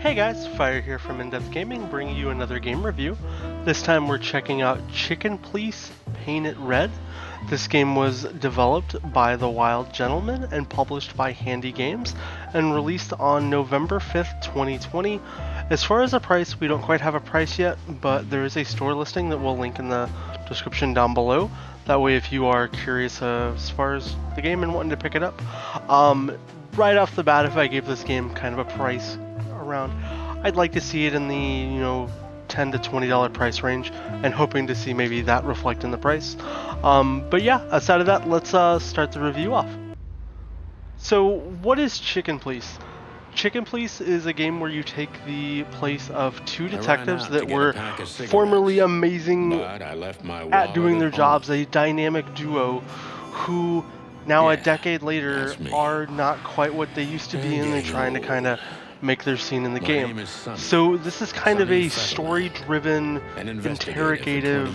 Hey guys, Fire here from InDepth Gaming, bringing you another game review. This time we're checking out Chicken Police Paint It Red. This game was developed by The Wild Gentleman and published by Handy Games and released on November 5th, 2020. As far as the price, we don't quite have a price yet, but there is a store listing that we'll link in the description down below. That way if you are curious as far as the game and wanting to pick it up. Right off the bat, if I gave this game kind of a price around, I'd like to see it in the $10 to $20 price range, and hoping to see maybe that reflect in the price. But yeah, outside of that, let's start the review off. So what is Chicken Police? Chicken Police is a game where you take the place of two detectives that were formerly amazing at doing their jobs, a dynamic duo who now a decade later are not quite what they used to be, and they're trying to kind of make their scene in the game. So this is kind of a story-driven, interrogative,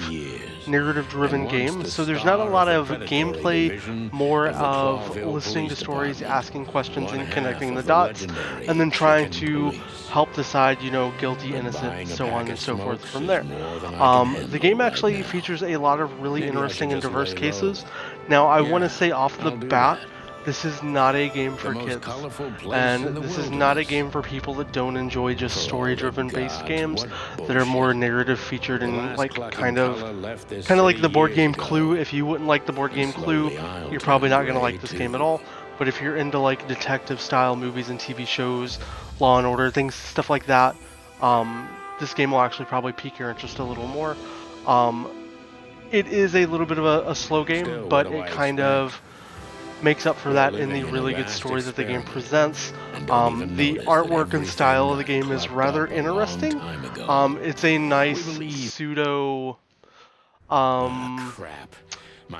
narrative-driven game. So there's not a lot of gameplay, more of listening to stories, asking questions, and connecting the dots, and then trying to help decide, guilty, innocent, so on and so forth from there. The game actually features a lot of really interesting and diverse cases. Now, I want to say off the bat, this is not a game for kids, and this is not a game for people that don't enjoy just story-driven based games that are more narrative featured and kind of like the board game Clue. If you wouldn't like the board game Clue, you're probably not going to like this game at all. But if you're into like detective style movies and TV shows, Law and Order, stuff like that, this game will actually probably pique your interest a little more. It is a little bit of a slow game, but it kind of makes up for that in the really good story that the game presents. The artwork and style of the game is rather interesting. It's a nice pseudo,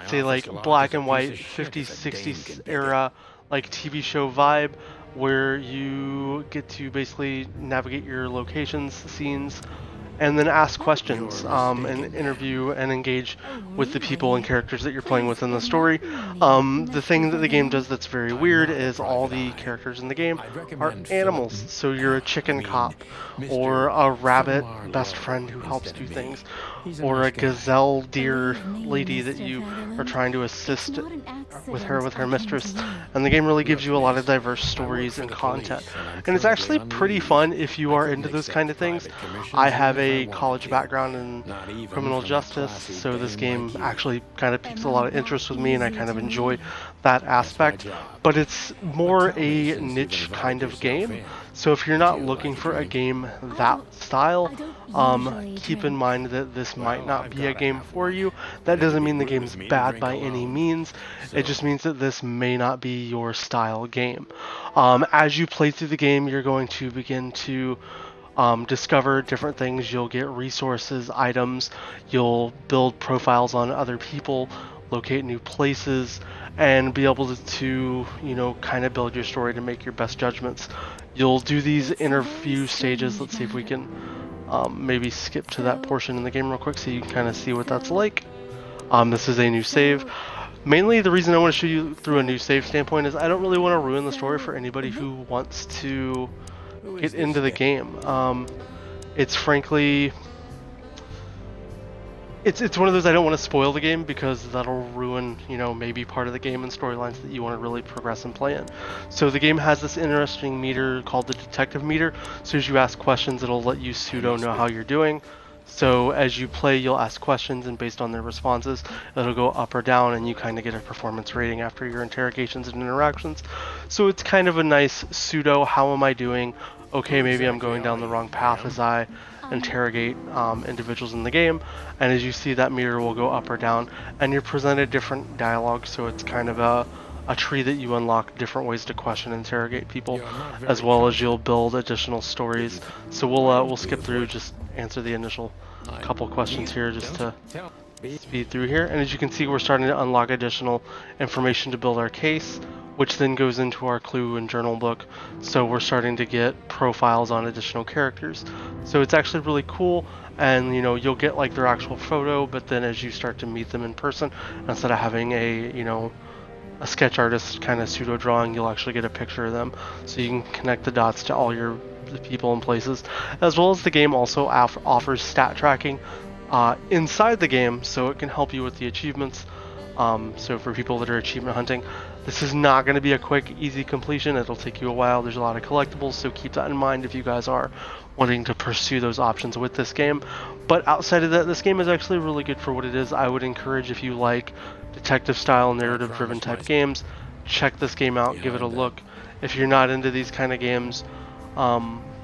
say like black and white 50s, 60s era like TV show vibe, where you get to basically navigate your locations, scenes, and then ask questions and interview and engage with the people and characters that you're playing with in the story. The thing that the game does that's very weird is all the characters in the game are animals. So you're a chicken cop, or a rabbit best friend who helps do things, or a gazelle deer lady that you are trying to assist with her mistress. And the game really gives you a lot of diverse stories and content. And it's actually pretty fun if you are into those kind of things. I have a college background in criminal justice, so this game actually kind of piques a lot of interest with me, and I kind of enjoy that aspect. But it's more a niche kind of game, so if you're not looking for a game that style, keep in mind that this might not be a game for you. That doesn't mean the game's bad by any means. It just means that this may not be your style game. As you play through the game, you're going to begin to discover different things. You'll get resources, items, you'll build profiles on other people, locate new places, and be able to kind of build your story to make your best judgments. You'll do these interview stages. Let's see if we can maybe skip to that portion in the game real quick so you can kind of see what that's like. This is a new save. Mainly the reason I want to show you through a new save standpoint is I don't really want to ruin the story for anybody who wants to get into the game. It's frankly, it's one of those I don't want to spoil the game, because that'll ruin maybe part of the game and storylines that you want to really progress and play in. So the game has this interesting meter called the detective meter. So as you ask questions, it'll let you pseudo know how you're doing. So as you play, you'll ask questions, and based on their responses, it'll go up or down, and you kind of get a performance rating after your interrogations and interactions. So it's kind of a nice pseudo, how am I doing? Okay, maybe I'm going down the wrong path as I interrogate individuals in the game. And as you see, that meter will go up or down, and you're presented different dialogue, so it's kind of a tree that you unlock different ways to question and interrogate people, as well as you'll build additional stories. So we'll skip through, just answer the initial couple questions here just to speed through here. And as you can see, we're starting to unlock additional information to build our case, which then goes into our clue and journal book. So we're starting to get profiles on additional characters. So it's actually really cool, and you'll get like their actual photo, but then as you start to meet them in person, instead of having a sketch artist kind of pseudo drawing, you'll actually get a picture of them, so you can connect the dots to all your the people and places, as well as the game also offers stat tracking inside the game, so it can help you with the achievements. So for people that are achievement hunting, this is not going to be a quick, easy completion. It'll take you a while. There's a lot of collectibles, so keep that in mind if you guys are wanting to pursue those options with this game. But outside of that, this game is actually really good for what it is. I would encourage, if you like detective style, narrative driven type games, check this game out, give it a look. If you're not into these kind of games,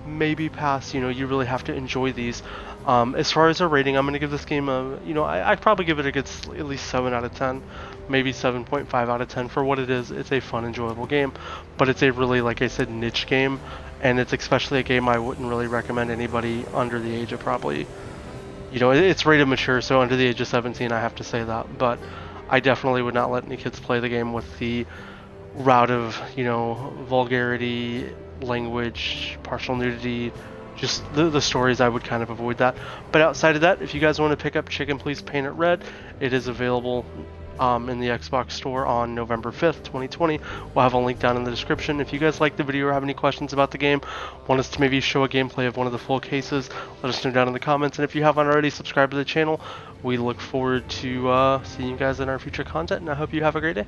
maybe pass. You really have to enjoy these. As far as a rating, I'm going to give this game I'd probably give it a good at least 7 out of 10, maybe 7.5 out of 10 for what it is. It's a fun, enjoyable game, but it's a really, like I said, niche game, and it's especially a game I wouldn't really recommend anybody under the age of probably, it's rated mature, so under the age of 17, I have to say that, but I definitely would not let any kids play the game with the route of, vulgarity, language, partial nudity, just the stories. I would kind of avoid that. But outside of that, if you guys want to pick up Chicken Please Paint It Red, it is available in the Xbox store on November 5th, 2020. We'll have a link down in the description. If you guys like the video or have any questions about the game, want us to maybe show a gameplay of one of the full cases, let us know down in the comments. And if you haven't already, subscribe to the channel. We look forward to seeing you guys in our future content, and I hope you have a great day.